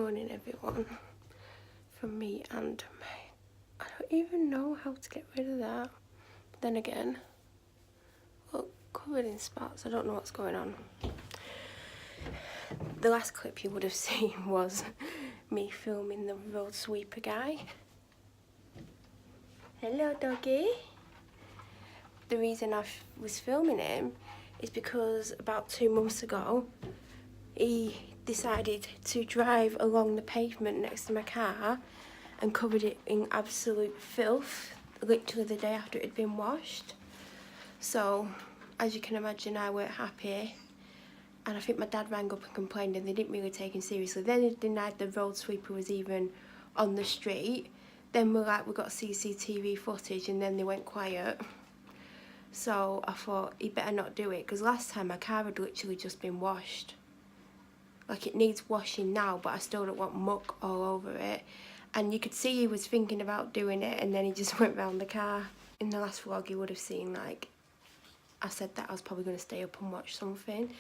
morning, everyone, from me and I don't even know how to get rid of that. But then again, look, covered in spots. I don't know what's going on. The last clip you would have seen was me filming the road sweeper guy. Hello, doggy. The reason I was filming him is because about 2 months ago, he decided to drive along the pavement next to my car and covered it in absolute filth, literally the day after it had been washed. So, as you can imagine, I weren't happy. And I think my dad rang up and complained and they didn't really take him seriously. Then they denied the road sweeper was even on the street. Then we're like, we got CCTV footage, and then they went quiet. So I thought, he better not do it, because last time my car had literally just been washed. Like, it needs washing now, but I still don't want muck all over it. And you could see he was thinking about doing it, and then he just went round the car. In the last vlog you would have seen, like, I said that I was probably going to stay up and watch something.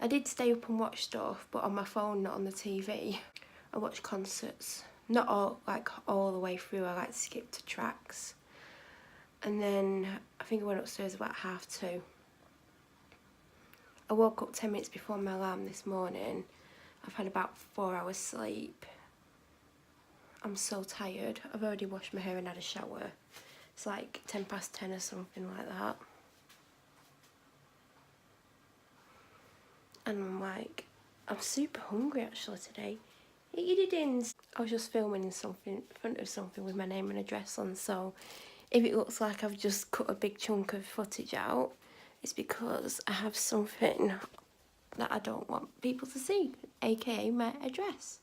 I did stay up and watch stuff, but on my phone, not on the TV. I watched concerts. Not all, like, all the way through. I, like, skipped to tracks. And then I think I went upstairs about 2:30. I woke up 10 minutes before my alarm this morning. I've had about 4 hours sleep. I'm so tired. I've already washed my hair and had a shower. It's like 10:10 or something like that. And I'm like, I'm super hungry actually today. Eat-ins. I was just filming something in front of something with my name and address on, so if it looks like I've just cut a big chunk of footage out, it's because I have something that I don't want people to see, aka my address.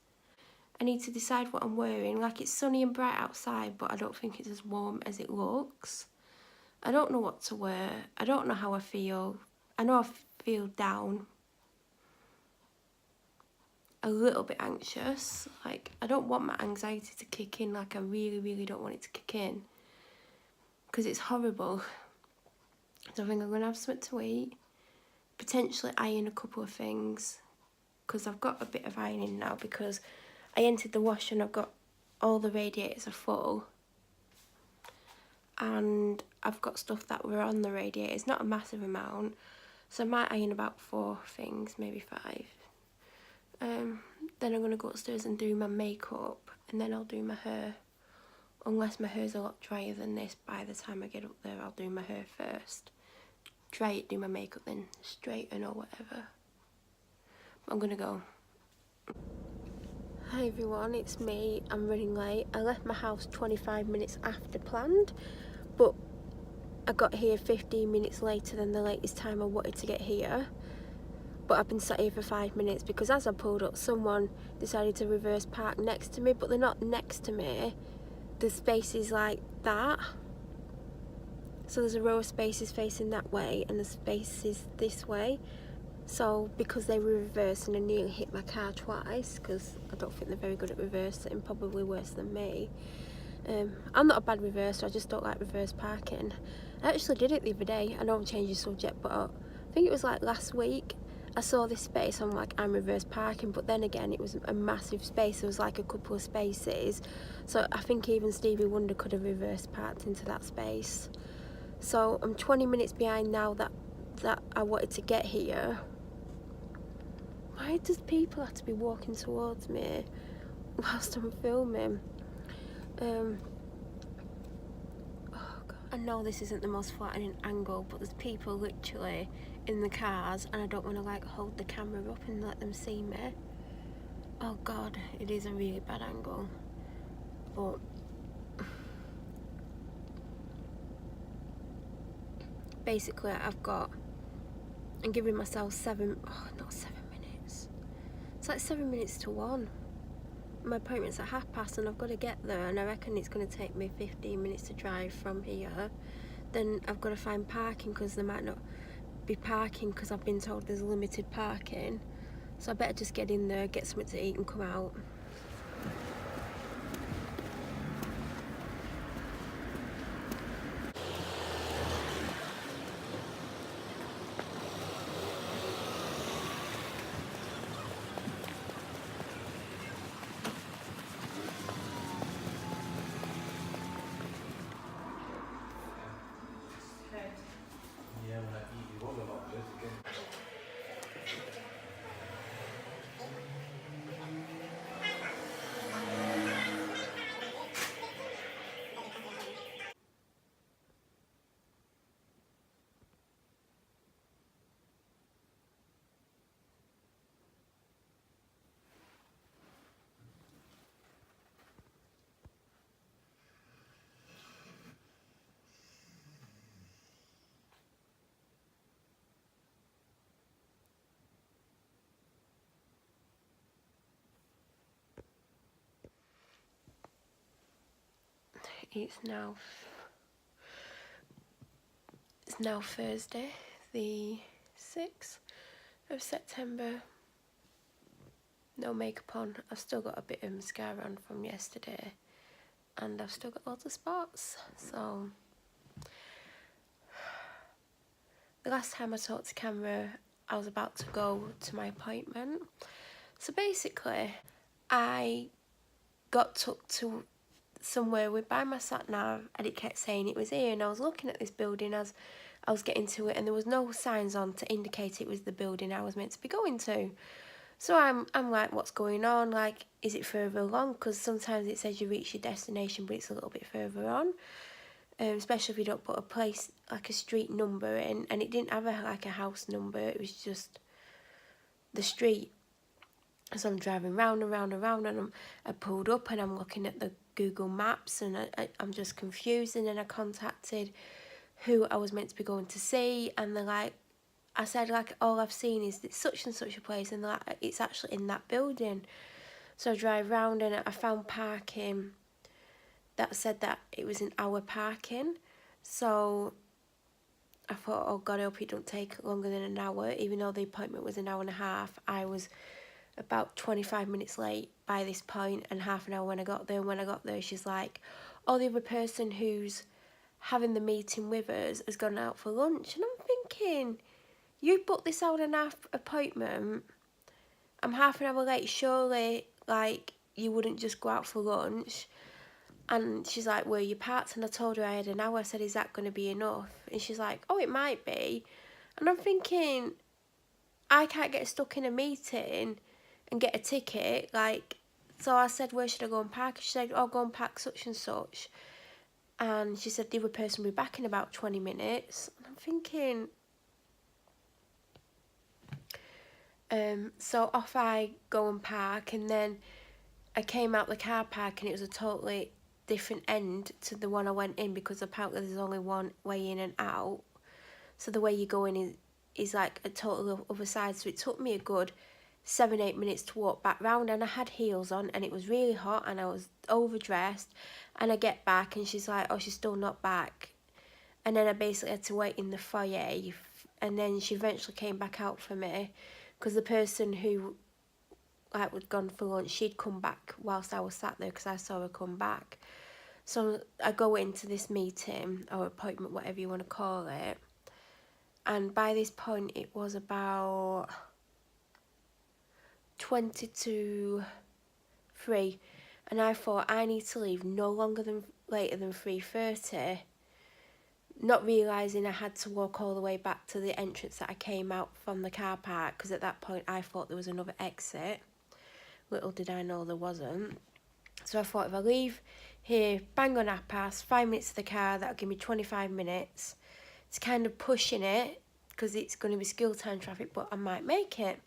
I need to decide what I'm wearing. Like, it's sunny and bright outside, but I don't think it's as warm as it looks. I don't know what to wear. I don't know how I feel. I know I feel down. A little bit anxious. Like, I don't want my anxiety to kick in. Like, I really don't want it to kick in, because it's horrible. So I think I'm going to have something to eat. Potentially iron a couple of things, because I've got a bit of ironing now, because I entered the wash and I've got all the radiators are full. And I've got stuff that were on the radiators, not a massive amount. So I might iron about 4 things, maybe 5. Then I'm going to go upstairs and do my makeup, and then I'll do my hair. Unless my hair's a lot drier than this, by the time I get up there I'll do my hair first. Dry it, do my makeup, then straighten or whatever. But I'm going to go. Hi everyone, it's me. I'm running late. I left my house 25 minutes after planned, but I got here 15 minutes later than the latest time I wanted to get here. But I've been sat here for 5 minutes because as I pulled up, someone decided to reverse park next to me, but they're not next to me. The space is like that. So there's a row of spaces facing that way and the spaces this way. So because they were reversing, I nearly hit my car twice, because I don't think they're very good at reversing, probably worse than me. I'm not a bad reverser, I just don't like reverse parking. I actually did it the other day. I know I'm changing subject, but I think it was like last week. I saw this space, I'm like, I'm reverse parking, but then again it was a massive space. There was like a couple of spaces, so I think even Stevie Wonder could have reverse parked into that space. So I'm 20 minutes behind now that I wanted to get here. Why does people have to be walking towards me whilst I'm filming? Oh God. I know this isn't the most flattering angle, but there's people literally in the cars and I don't want to like hold the camera up and let them see me. Oh God, it is a really bad angle. But basically I'm giving myself not 7 minutes. It's like 7 minutes to 1. My appointment's at 1:30 and I've got to get there, and I reckon it's going to take me 15 minutes to drive from here. Then I've got to find parking, because there might not be parking, because I've been told there's limited parking. So I better just get in there, get something to eat and come out. It's now Thursday, the 6th of September. No makeup on. I've still got a bit of mascara on from yesterday, and I've still got lots of spots. So the last time I talked to camera, I was about to go to my appointment. So basically, I got took to somewhere by my sat nav, and it kept saying it was here, and I was looking at this building as I was getting to it, and there was no signs on to indicate it was the building I was meant to be going to. So I'm like, what's going on? Like, is it further along? Because sometimes it says you reach your destination, but it's a little bit further on. Especially if you don't put a place, like a street number in, and it didn't have like a house number, it was just the street. So I'm driving round and round and round, and I pulled up, and I'm looking at the Google Maps, and I'm just confused. And then I contacted who I was meant to be going to see, and they're like, I said, like, all I've seen is such and such a place, and they're like, it's actually in that building. So I drive round, and I found parking that said that it was an hour parking. So I thought, oh God, I hope it don't take longer than an hour. Even though the appointment was an hour and a half, I was about 25 minutes late by this point, and half an hour when I got there. And when I got there, she's like, oh, the other person who's having the meeting with us has gone out for lunch. And I'm thinking, you booked this hour and a half appointment, I'm half an hour late, surely, like, you wouldn't just go out for lunch. And she's like, where are you parked? And I told her I had an hour. I said, is that going to be enough? And she's like, oh, it might be. And I'm thinking, I can't get stuck in a meeting and get a ticket. Like, so I said, where should I go and park? She said, oh, go and park such and such. And she said, the other person will be back in about 20 minutes. And I'm thinking, so off I go and park. And then I came out the car park, and it was a totally different end to the one I went in, because apparently there's only one way in and out. So the way you go in is like a total other side. So it took me a good 7-8 minutes to walk back round, and I had heels on, and it was really hot, and I was overdressed. And I get back, and she's like, oh, she's still not back. And then I basically had to wait in the foyer, and then she eventually came back out for me, because the person who like was gone for lunch, she'd come back whilst I was sat there, because I saw her come back. So I go into this meeting or appointment, whatever you want to call it, and by this point it was about 20 to 3, and I thought I need to leave no later than 3:30, not realising I had to walk all the way back to the entrance that I came out from the car park, because at that point I thought there was another exit. Little did I know there wasn't. So I thought, if I leave here bang on 5:30 minutes to the car, that'll give me 25 minutes. It's kind of pushing it, because it's going to be school time traffic, but I might make it.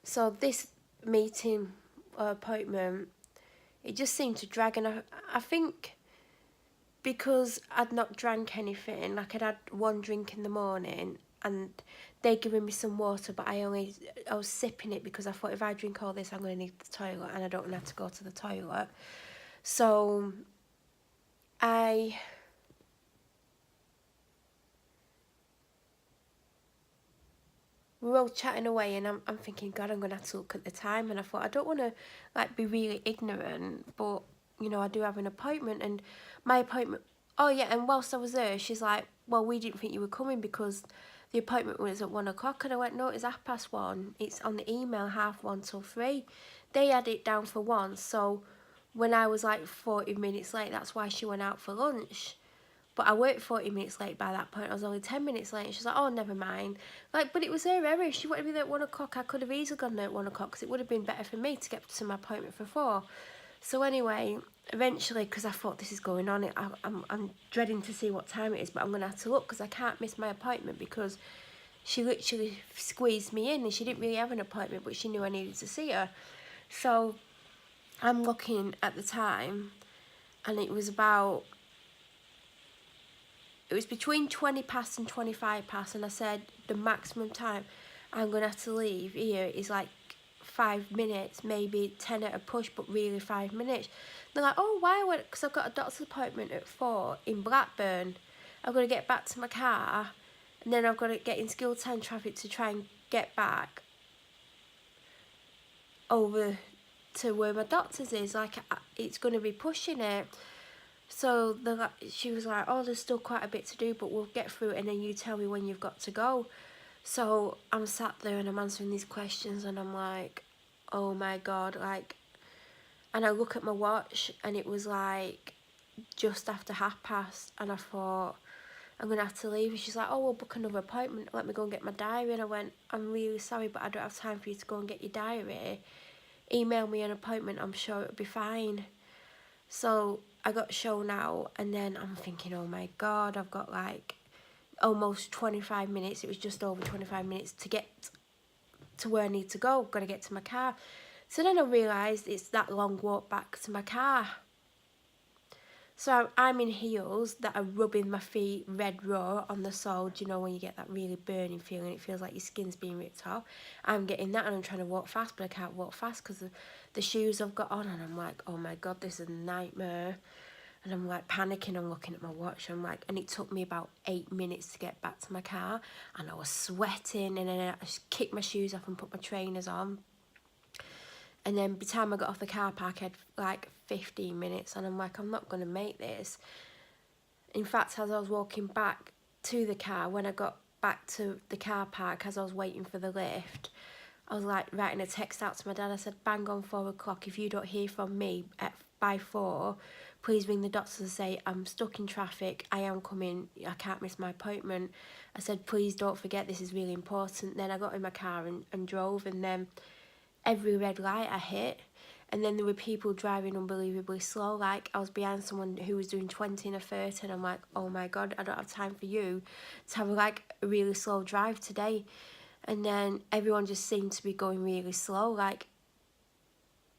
So this meeting or appointment, it just seemed to drag, and I think because I'd not drank anything, like I'd had one drink in the morning, and they'd given me some water, but I was sipping it, because I thought, if I drink all this, I'm going to need the toilet, and I don't want to have to go to the toilet. So we were all chatting away, and I'm thinking, God, I'm going to have to look at the time. And I thought, I don't want to like be really ignorant, but you know, I do have an appointment. And my appointment, oh yeah, and whilst I was there, she's like, well, we didn't think you were coming because the appointment was at 1 o'clock. And I went, no, it's 1:30. It's on the email, 1:30 till 3. They had it down for 1. So when I was like 40 minutes late, that's why she went out for lunch. But I worked 40 minutes late by that point. I was only 10 minutes late. And she's like, oh, never mind. Like, but it was her error. If she wanted to be there at 1 o'clock, I could have easily gone there at 1 o'clock, because it would have been better for me to get to my appointment for 4. So anyway, eventually, because I thought, this is going on, I'm dreading to see what time it is, but I'm going to have to look, because I can't miss my appointment, because she literally squeezed me in, and she didn't really have an appointment, but she knew I needed to see her. So I'm looking at the time, and it was between 20 past and 25 past, and I said the maximum time I'm going to have to leave here is like 5 minutes, maybe 10 at a push, but really 5 minutes. They're like, oh, why? Because I've got a doctor's appointment at 4 in Blackburn. I've got to get back to my car, and then I've got to get in school time traffic to try and get back over to where my doctor's is. Like, it's going to be pushing it. So she was like, oh, there's still quite a bit to do, but we'll get through it, and then you tell me when you've got to go. So I'm sat there and I'm answering these questions, and I'm like, oh my God, like, and I look at my watch and it was like just after past, and I thought, I'm going to have to leave. And she's like, oh, we'll book another appointment. Let me go and get my diary. And I went, I'm really sorry, but I don't have time for you to go and get your diary. Email me an appointment. I'm sure it'll be fine. So I got shown out, and then I'm thinking, oh my God, I've got like almost 25 minutes. It was just over 25 minutes to get to where I need to go. Got to get to my car. So then I realised it's that long walk back to my car. So I'm in heels that are rubbing my feet red raw on the sole. Do you know when you get that really burning feeling? It feels like your skin's being ripped off. I'm getting that, and I'm trying to walk fast, but I can't walk fast because of the shoes I've got on. And I'm like, oh my God, this is a nightmare. And I'm like panicking. I'm looking at my watch. I'm like, and it took me about 8 minutes to get back to my car, and I was sweating. And then I just kicked my shoes off and put my trainers on. And then by the time I got off the car park, I had like 15 minutes, and I'm like, I'm not going to make this. In fact, as I was walking back to the car, when I got back to the car park, as I was waiting for the lift, I was like writing a text out to my dad. I said, bang on 4 o'clock, if you don't hear from me by 4, please ring the doctors and say, I'm stuck in traffic, I am coming, I can't miss my appointment. I said, please don't forget, this is really important. Then I got in my car and drove, and then every red light I hit, and then there were people driving unbelievably slow. Like, I was behind someone who was doing 20 and a 30, and I'm like, oh my God, I don't have time for you to have like a really slow drive today. And then everyone just seemed to be going really slow, like,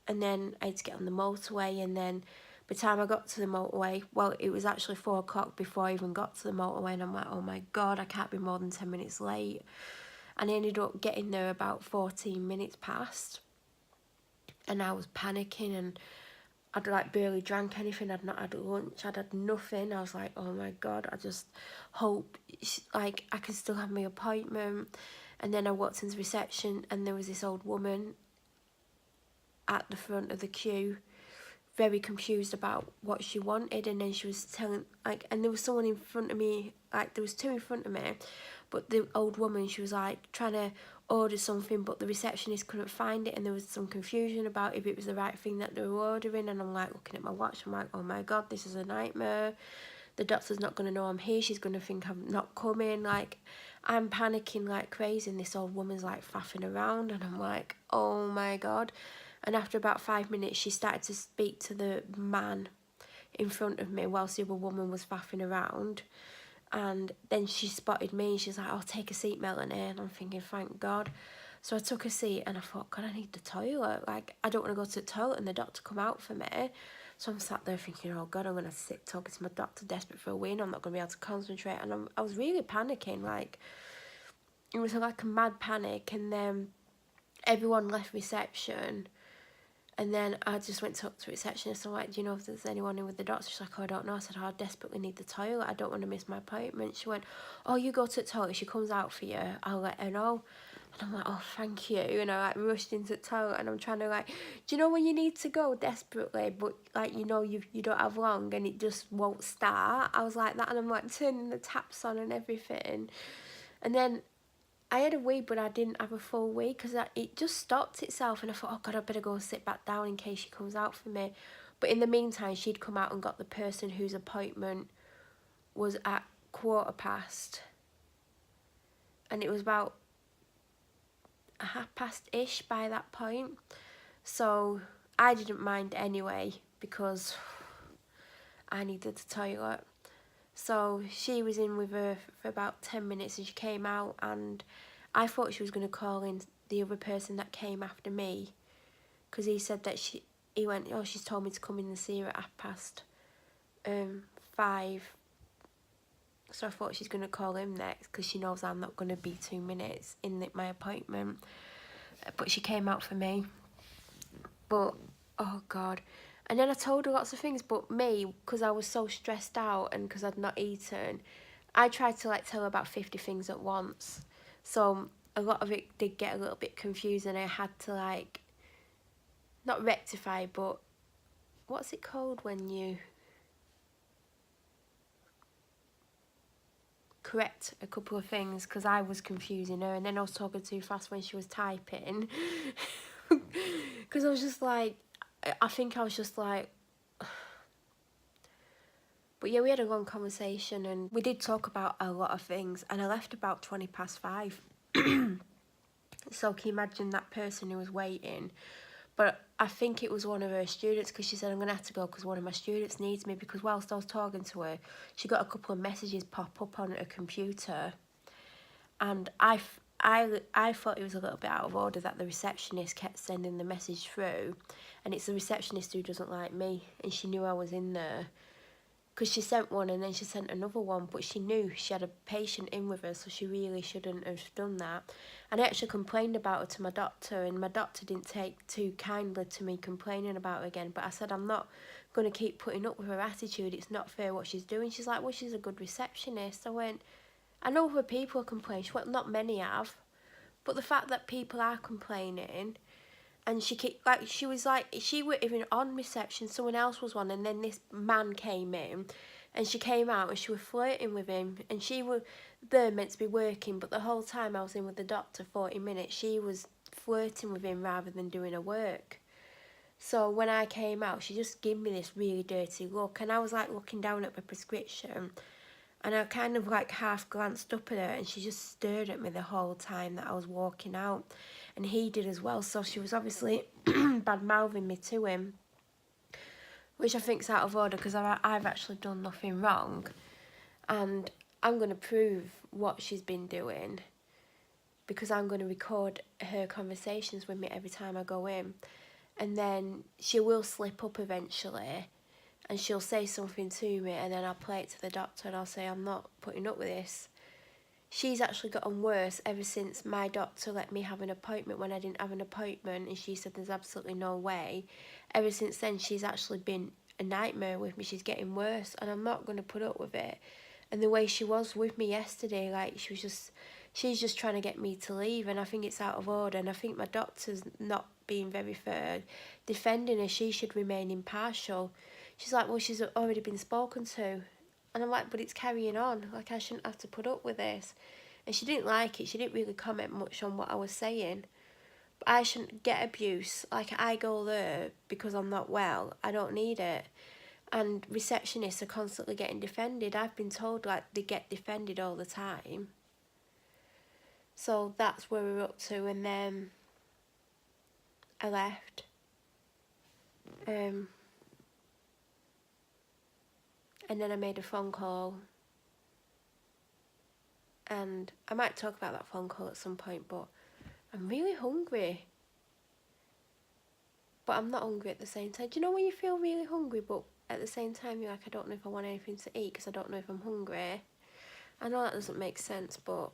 and then I had to get on the motorway. And then by the time I got to the motorway, well, it was actually 4 o'clock before I even got to the motorway, and I'm like, oh my God, I can't be more than 10 minutes late. And I ended up getting there about 14 minutes past, and I was panicking, and I'd like barely drank anything. I'd not had lunch, I'd had nothing. I was like, oh my God, I just hope like I can still have my appointment. And then I walked into reception, and there was this old woman at the front of the queue, very confused about what she wanted. And then she was telling, like, and there was someone in front of me, like there was 2 in front of me, but the old woman, she was like trying to order something, but the receptionist couldn't find it, and there was some confusion about if it was the right thing that they were ordering. And I'm like looking at my watch, I'm like, oh my God, this is a nightmare. The doctor's not going to know I'm here, she's going to think I'm not coming. Like, I'm panicking like crazy, and this old woman's like faffing around, and I'm like, oh my God. And after about 5 minutes, she started to speak to the man in front of me whilst the other woman was faffing around. And then she spotted me, and she's like, oh, take a seat, Melanie. And I'm thinking, thank God. So I took a seat, and I thought, God, I need the toilet. Like, I don't want to go to the toilet and the doctor come out for me. So I'm sat there thinking, oh God, I'm going to sit talking to my doctor, desperate for a win. I'm not going to be able to concentrate. And I was really panicking. Like, it was like a mad panic. And then everyone left reception. And then I just went to talk to the receptionist. I'm like, do you know if there's anyone in with the doctor? She's like, oh, I don't know. I said, oh, I desperately need the toilet. I don't want to miss my appointment. She went, oh, you go to the toilet. She comes out for you. I'll let her know. And I'm like, oh, thank you. And I like rushed into the toilet, and I'm trying to like, do you know when you need to go desperately, but like, you know, you don't have long and it just won't start? I was like that, and I'm like turning the taps on and everything. And then I had a wee, but I didn't have a full wee because it just stopped itself, and I thought, oh God, I better go sit back down in case she comes out for me. But in the meantime, she'd come out and got the person whose appointment was at 15:15, and it was about past-ish by that point. So I didn't mind anyway because I needed the toilet. So she was in with her for about 10 minutes, and she came out, and I thought she was going to call in the other person that came after me, because he said that he went, oh, she's told me to come in and see her at 5:30. So I thought she's going to call him next, because she knows I'm not going to be 2 minutes in my appointment. but she came out for me. But, oh God. And then I told her lots of things, but me, because I was so stressed out and because I'd not eaten, I tried to like tell her about 50 things at once. So a lot of it did get a little bit confusing. I had to like, not rectify, but what's it called when you correct a couple of things, because I was confusing her and then I was talking too fast when she was typing. Because I was just like, I think I was just like, but yeah, we had a long conversation and we did talk about a lot of things, and I left about 5:20. So can you imagine that person who was waiting? But I think it was one of her students, because she said, I'm going to have to go because one of my students needs me, because whilst I was talking to her, she got a couple of messages pop up on her computer. And I thought it was a little bit out of order that the receptionist kept sending the message through. And it's the receptionist who doesn't like me, and she knew I was in there. Because she sent one and then she sent another one, but she knew she had a patient in with her, so she really shouldn't have done that. And I actually complained about her to my doctor, and my doctor didn't take too kindly to me complaining about her again. But I said, I'm not going to keep putting up with her attitude. It's not fair what she's doing. She's like, well, she's a good receptionist. I went, I know other people complain. She went, not many have. But the fact that people are complaining, and she was like, she were even on reception, someone else was on, and then this man came in, and she came out and she was flirting with him, and she were there meant to be working, but the whole time I was in with the doctor 40 minutes, she was flirting with him rather than doing her work. So when I came out, she just gave me this really dirty look, and I was like looking down at my prescription, and I kind of like half glanced up at her, and she just stared at me the whole time that I was walking out. And he did as well, so she was obviously bad-mouthing me to him, which I think's out of order, because I've actually done nothing wrong. And I'm going to prove what she's been doing, because I'm going to record her conversations with me every time I go in. And then she will slip up eventually, and she'll say something to me, and then I'll play it to the doctor and I'll say, I'm not putting up with this. She's actually gotten worse ever since my doctor let me have an appointment when I didn't have an appointment, and she said there's absolutely no way. Ever since then, she's actually been a nightmare with me. She's getting worse, and I'm not going to put up with it. And the way she was with me yesterday, like, she's just trying to get me to leave, and I think it's out of order, and I think my doctor's not being very fair. Defending her, she should remain impartial. She's like, well, she's already been spoken to. And I'm like, but it's carrying on. Like, I shouldn't have to put up with this. And she didn't like it. She didn't really comment much on what I was saying. But I shouldn't get abuse. Like, I go there because I'm not well. I don't need it. And receptionists are constantly getting defended. I've been told, like, they get defended all the time. So that's where we're up to. And then I left. And then I made a phone call, and I might talk about that phone call at some point, but I'm really hungry. But I'm not hungry at the same time. Do you know when you feel really hungry, but at the same time you're like, I don't know if I want anything to eat because I don't know if I'm hungry? I know that doesn't make sense, but...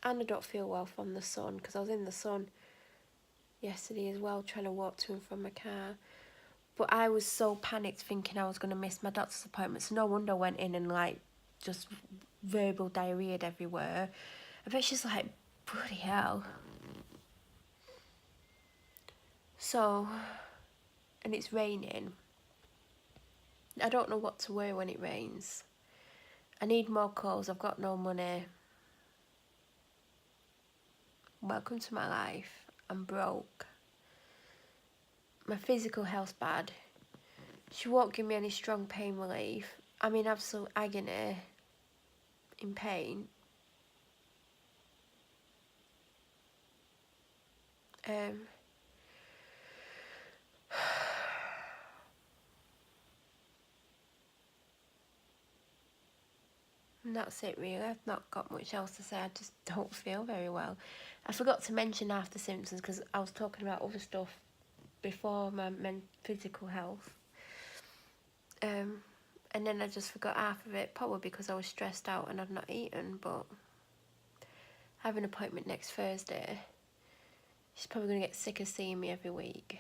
And I don't feel well from the sun, because I was in the sun yesterday as well, trying to walk to and from my car. But I was so panicked thinking I was going to miss my doctor's appointment, so no wonder I went in and, like, just verbal diarrhea everywhere. I bet she's like, bloody hell. So, and it's raining. I don't know what to wear when it rains. I need more clothes, I've got no money. Welcome to my life. I'm broke. My physical health's bad. She won't give me any strong pain relief. I'm in absolute agony, in pain. And that's it really. I've not got much else to say. I just don't feel very well. I forgot to mention half the symptoms because I was talking about other stuff before my physical health. And then I just forgot half of it, probably because I was stressed out and I'd not eaten, but I have an appointment next Thursday. She's probably going to get sick of seeing me every week.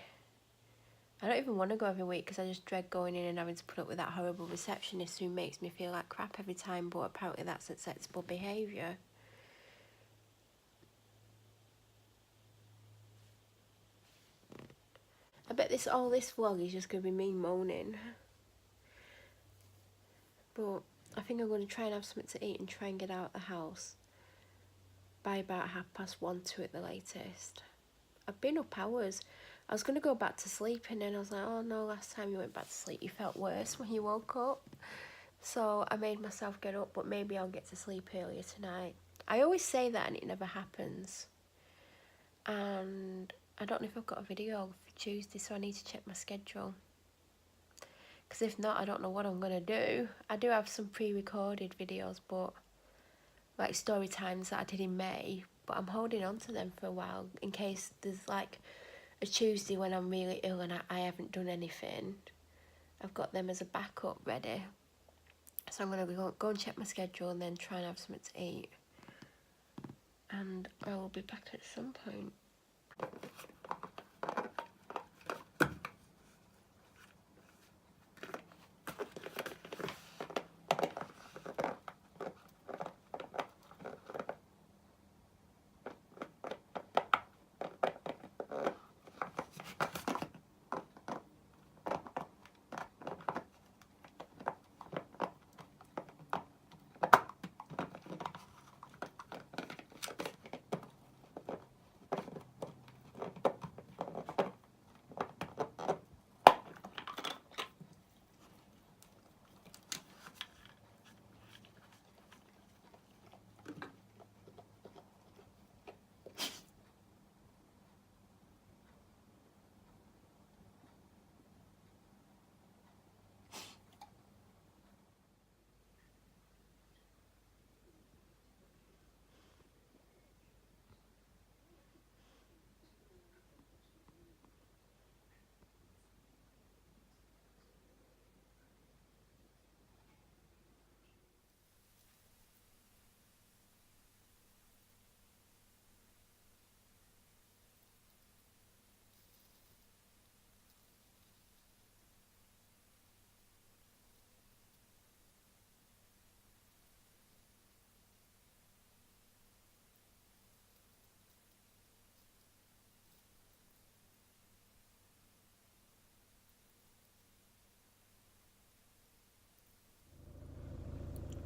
I don't even want to go every week because I just dread going in and having to put up with that horrible receptionist who makes me feel like crap every time, but apparently that's acceptable behaviour. I bet this vlog is just going to be me moaning. But I think I'm going to try and have something to eat and try and get out of the house by about 1:30, 2 at the latest. I've been up hours. I was going to go back to sleep and then I was like, oh no, last time you went back to sleep you felt worse when you woke up. So I made myself get up, but maybe I'll get to sleep earlier tonight. I always say that and it never happens. And I don't know if I've got a video for Tuesday, so I need to check my schedule. Because if not, I don't know what I'm going to do. I do have some pre-recorded videos, but like story times that I did in May, but I'm holding on to them for a while in case there's like a Tuesday when I'm really ill and I haven't done anything. I've got them as a backup ready. So I'm going to go and check my schedule and then try and have something to eat. And I will be back at some point.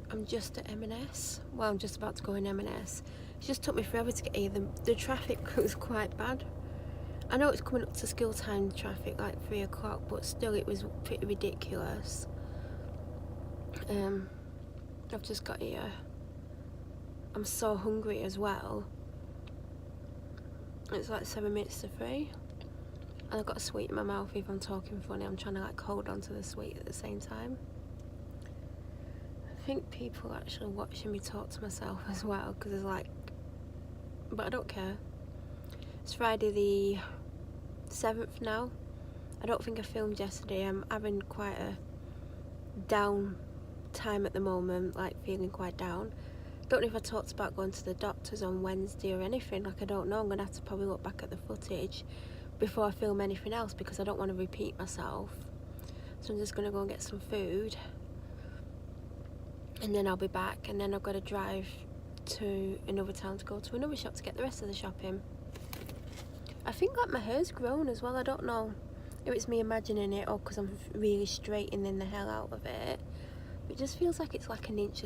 I'm just at M&S. Well, I'm just about to go in M&S. It just took me forever to get here. The traffic was quite bad. I know it's coming up to school time traffic, like 3 o'clock, but still it was pretty ridiculous. I've just got here. I'm so hungry as well. It's like 7 minutes to 3. And I've got a sweet in my mouth. If I'm talking funny, I'm trying to like hold on to the sweet at the same time. I think people are actually watching me talk to myself as well, because it's like, but I don't care. It's Friday the 7th now. I don't think I filmed yesterday. I'm having quite a down time at the moment, like feeling quite down. Don't know if I talked about going to the doctors on Wednesday or anything. Like, I don't know. I'm gonna have to probably look back at the footage before I film anything else, because I don't want to repeat myself. So I'm just gonna go and get some food and then I'll be back, and then I've got to drive to another town to go to another shop to get the rest of the shopping. I think like my hair's grown as well. I don't know if it's me imagining it or because I'm really straightening the hell out of it. It just feels like it's like an inch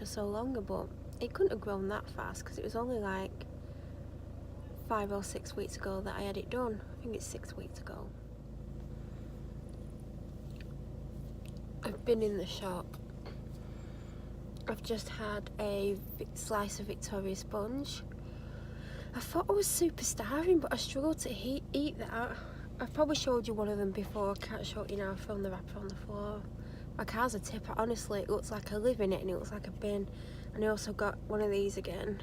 or so longer, but it couldn't have grown that fast because it was only like 5 or 6 weeks ago that I had it done. I think it's 6 weeks ago. I've been in the shop. I've just had a slice of Victoria sponge. I thought I was super starving, but I struggled to eat that. I've probably showed you one of them before. I can't show you now. I found the wrapper on the floor. My car's a tipper. Honestly, it looks like I live in it and it looks like a bin. And I also got one of these again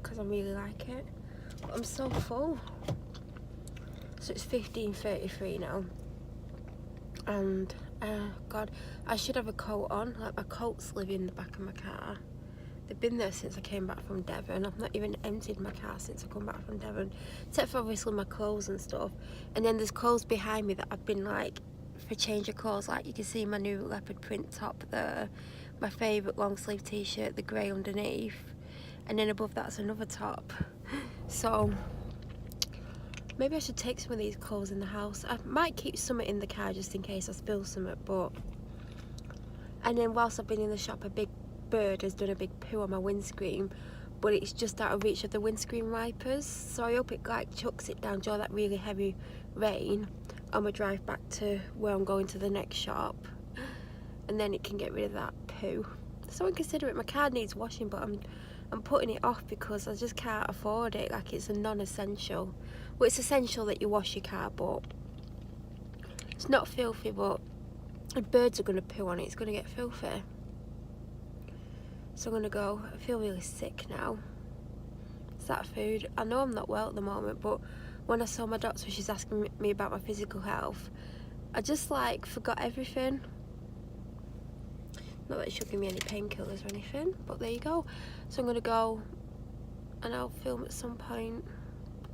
because I really like it. But I'm so full. So it's 15:33 now. And God, I should have a coat on. Like, my coat's living in the back of my car. They've been there since I came back from Devon. I've not even emptied my car since I come back from Devon, except for obviously my clothes and stuff. And then there's clothes behind me that I've been like, for change of clothes, like you can see my new leopard print top there, my favourite long sleeve t-shirt, the grey underneath, and then above that's another top. So maybe I should take some of these clothes in the house. I might keep some in the car just in case I spill some, but... And then whilst I've been in the shop, a big bird has done a big poo on my windscreen, but it's just out of reach of the windscreen wipers, so I hope it like chucks it down during that really heavy rain on my drive back to where I'm going to the next shop, and then it can get rid of that poo. So inconsiderate. My car needs washing, but I'm putting it off because I just can't afford it. Like, it's a non-essential. Well, it's essential that you wash your car, but it's not filthy. But the birds are going to poo on it. It's going to get filthy. So I'm going to go. I feel really sick now. It's that food. I know I'm not well at the moment, but when I saw my doctor, she's asking me about my physical health. I just like forgot everything. Not that she'll give me any painkillers or anything, but there you go. So I'm going to go and I'll film at some point.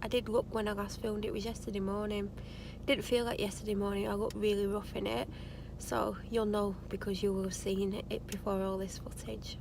I did look when I last filmed. It was yesterday morning. It didn't feel like yesterday morning. I looked really rough in it. So you'll know because you will have seen it before all this footage.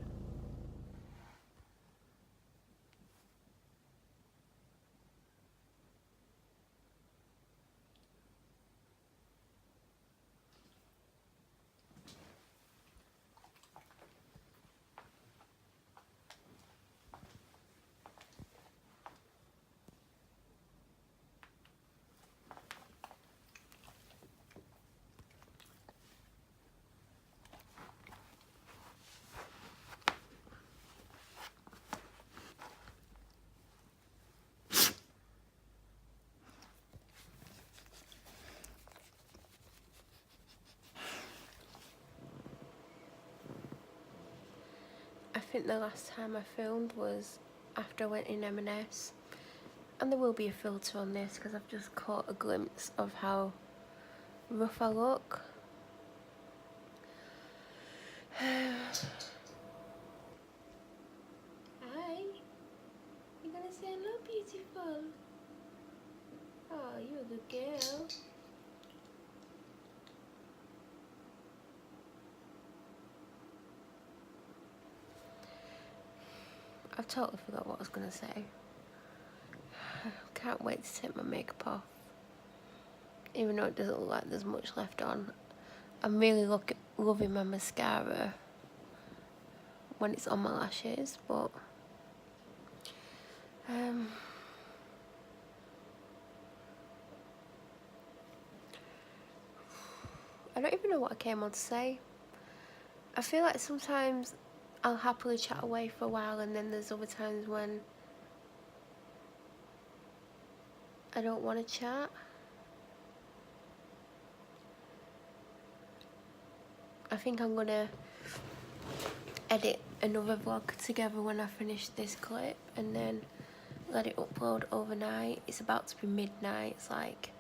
I think the last time I filmed was after I went in M&S, and there will be a filter on this because I've just caught a glimpse of how rough I look. Hi, you gonna say hello, beautiful? Oh, you're a good girl. I've totally forgot what I was gonna say. Can't wait to take my makeup off, even though it doesn't look like there's much left on. I'm really loving my mascara when it's on my lashes, but I don't even know what I came on to say. I feel like sometimes I'll happily chat away for a while, and then there's other times when I don't want to chat. I think I'm gonna edit another vlog together when I finish this clip and then let it upload overnight. It's about to be midnight. It's like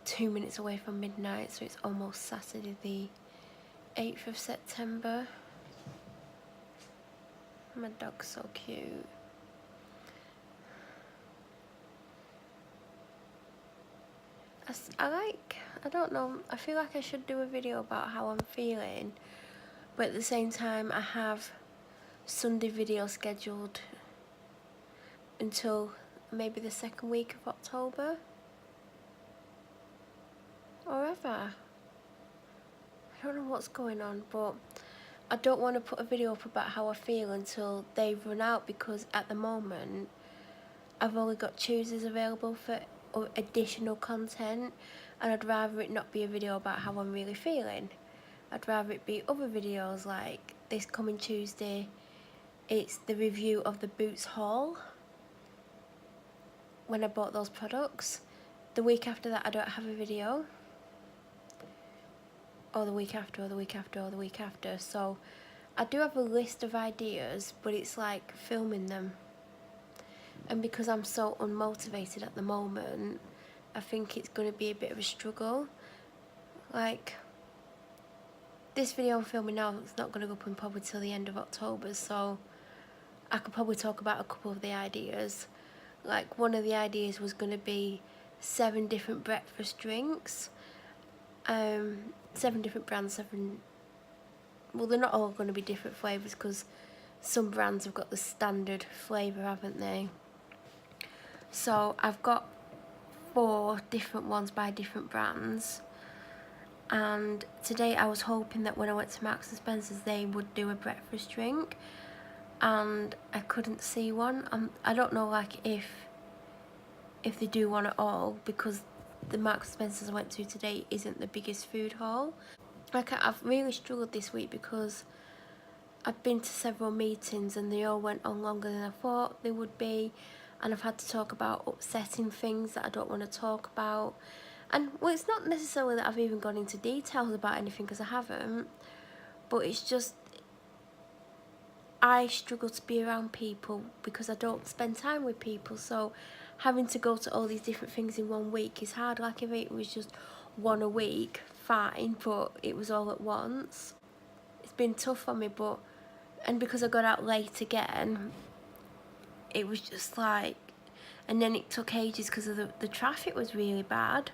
2 minutes away from midnight, so it's almost Saturday the 8th of September. My dog's so cute. I don't know, I feel like I should do a video about how I'm feeling, but at the same time I have Sunday video scheduled until maybe the second week of October, or ever. I don't know what's going on, but I don't want to put a video up about how I feel until they've run out, because at the moment I've only got Tuesdays available for additional content, and I'd rather it not be a video about how I'm really feeling. I'd rather it be other videos, like this coming Tuesday it's the review of the Boots haul when I bought those products. The week after that I don't have a video, or the week after, or the week after, or the week after. So I do have a list of ideas, but it's like filming them. And because I'm so unmotivated at the moment, I think it's going to be a bit of a struggle. Like, this video I'm filming now is not going to go up in probably till the end of October, so I could probably talk about a couple of the ideas. Like, one of the ideas was going to be 7 different breakfast drinks. 7 different brands, well, they're not all going to be different flavours, because some brands have got the standard flavour, haven't they? So I've got 4 different ones by different brands, and today I was hoping that when I went to Marks and Spencer's they would do a breakfast drink, and I couldn't see one. I don't know, like, if they do one at all, because the Marks and Spencer's I went to today isn't the biggest food hall. Like, I've really struggled this week because I've been to several meetings and they all went on longer than I thought they would be, and I've had to talk about upsetting things that I don't want to talk about. And, well, it's not necessarily that I've even gone into details about anything, because I haven't, but it's just I struggle to be around people because I don't spend time with people, so having to go to all these different things in one week is hard. Like, if it was just one a week, fine, but it was all at once. It's been tough for me, and because I got out late again, it was just like, and then it took ages because of the traffic was really bad.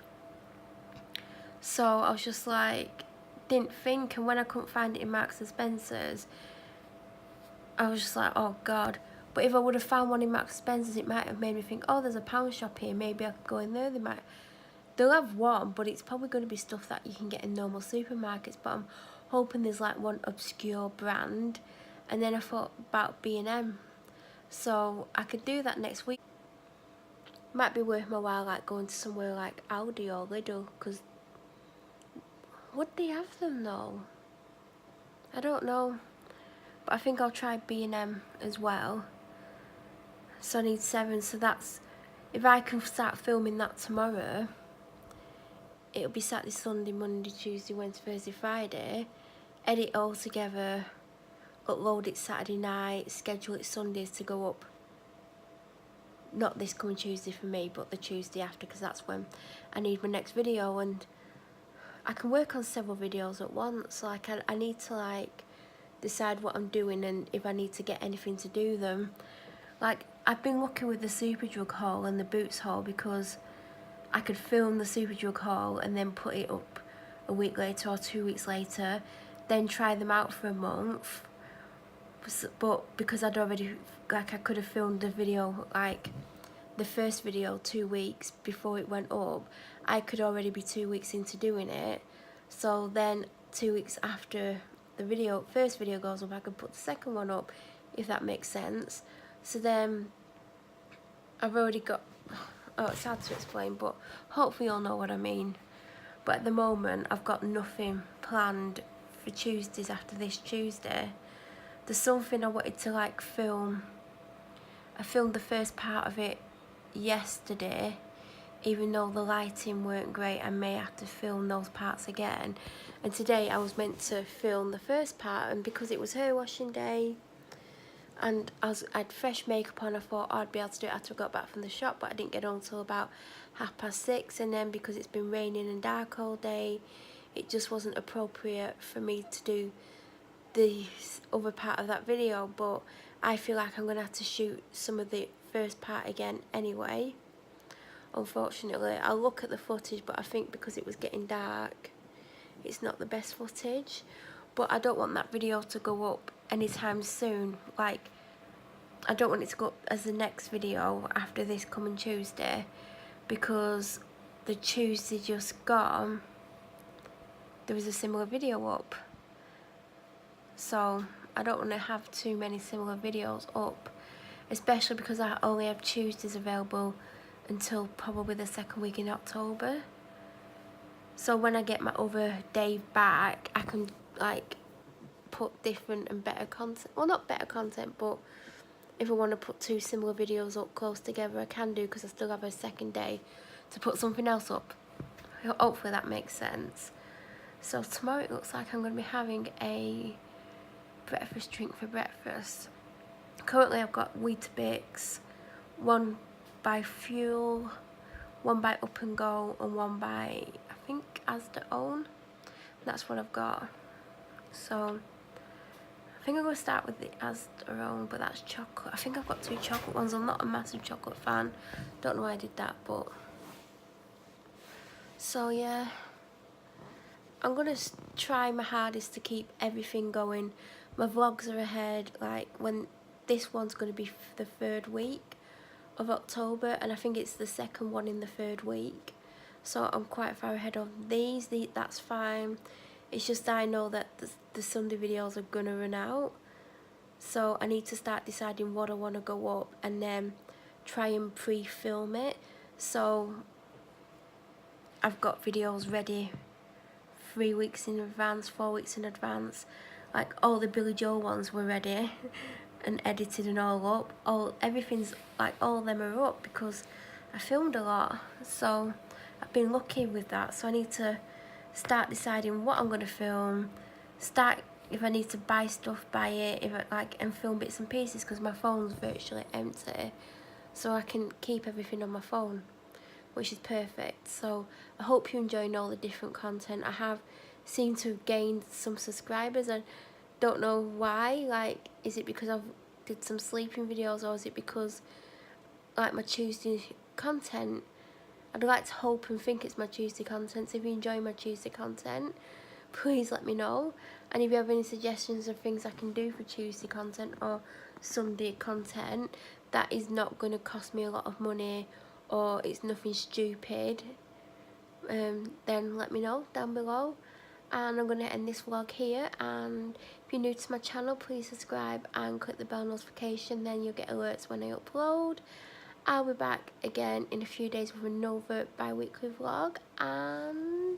So I was just like, didn't think, and when I couldn't find it in Marks and Spencer's, I was just like, oh God. But if I would have found one in Marks and Spencer's, it might have made me think, oh, there's a pound shop here, maybe I could go in there. They'll have one, but it's probably going to be stuff that you can get in normal supermarkets, but I'm hoping there's like one obscure brand. And then I thought about B&M, so I could do that next week. Might be worth my while, like, going to somewhere like Aldi or Lidl, because would they have them though? I don't know, but I think I'll try B&M as well. So I need 7, so that's, if I can start filming that tomorrow, it'll be Saturday, Sunday, Monday, Tuesday, Wednesday, Thursday, Friday, edit all together, upload it Saturday night, schedule it Sundays to go up. Not this coming Tuesday for me, but the Tuesday after, because that's when I need my next video, and I can work on several videos at once. Like, I need to, like, decide what I'm doing and if I need to get anything to do them. Like, I've been looking with the Superdrug haul and the Boots haul, because I could film the Superdrug haul and then put it up a week later or 2 weeks later, then try them out for a month. But because I'd already, like, I could have filmed the video, like the first video 2 weeks before it went up, I could already be 2 weeks into doing it. So then 2 weeks after the first video goes up, I could put the second one up, if that makes sense. So then I've already got, oh, it's hard to explain, but hopefully you'll know what I mean. But at the moment, I've got nothing planned for Tuesdays after this Tuesday. There's something I wanted to, like, film. I filmed the first part of it yesterday, even though the lighting weren't great. I may have to film those parts again. And today I was meant to film the first part, and because it was hair washing day and I had fresh makeup on, I thought I'd be able to do it after I got back from the shop, but I didn't get on till about 6:30, and then because it's been raining and dark all day, it just wasn't appropriate for me to do the other part of that video. But I feel like I'm gonna have to shoot some of the first part again anyway, unfortunately. I'll look at the footage, but I think because it was getting dark, it's not the best footage. But I don't want that video to go up anytime soon. Like, I don't want it to go up as the next video after this coming Tuesday, because the Tuesday just gone, there was a similar video up. So I don't want to have too many similar videos up, especially because I only have Tuesdays available until probably the second week in October. So when I get my other day back, I can, like, put different and better content. Well, not better content, but if I want to put 2 similar videos up close together, I can do, because I still have a second day to put something else up. Hopefully that makes sense. So tomorrow it looks like I'm going to be having a breakfast drink for breakfast. Currently I've got Weetabix, one by Fuel, one by Up and Go, and one by, I think, Asda Own. That's what I've got. So I think I'm going to start with the Astarone, but that's chocolate. I think I've got 2 chocolate ones. I'm not a massive chocolate fan. Don't know why I did that, but... So, yeah. I'm going to try my hardest to keep everything going. My vlogs are ahead. Like, when this one's going to be the 3rd week of October, and I think it's the 2nd one in the 3rd week. So I'm quite far ahead of these. That's fine. It's just I know that the Sunday videos are gonna run out, so I need to start deciding what I want to go up and then try and pre-film it. So I've got videos ready 3 weeks in advance, 4 weeks in advance. Like all the Billy Joel ones were ready and edited and all up. Everything's like, all of them are up because I filmed a lot. So I've been lucky with that. So I need to start deciding what I'm going to film. If I need to buy stuff, buy it. And film bits and pieces, because my phone's virtually empty. So I can keep everything on my phone, which is perfect. So I hope you're enjoying all the different content. I have seemed to have gained some subscribers. I don't know why. Like, is it because I've did some sleeping videos, or is it because like my Tuesday content? I'd like to hope and think it's my Tuesday content. So if you enjoy my Tuesday content, please let me know. And if you have any suggestions of things I can do for Tuesday content or Sunday content that is not going to cost me a lot of money, or it's nothing stupid, then let me know down below. And I'm going to end this vlog here. And if you're new to my channel, please subscribe and click the bell notification, then you'll get alerts when I upload. I'll be back again in a few days with another bi-weekly vlog, and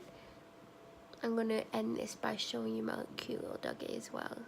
I'm going to end this by showing you my cute little doggy as well.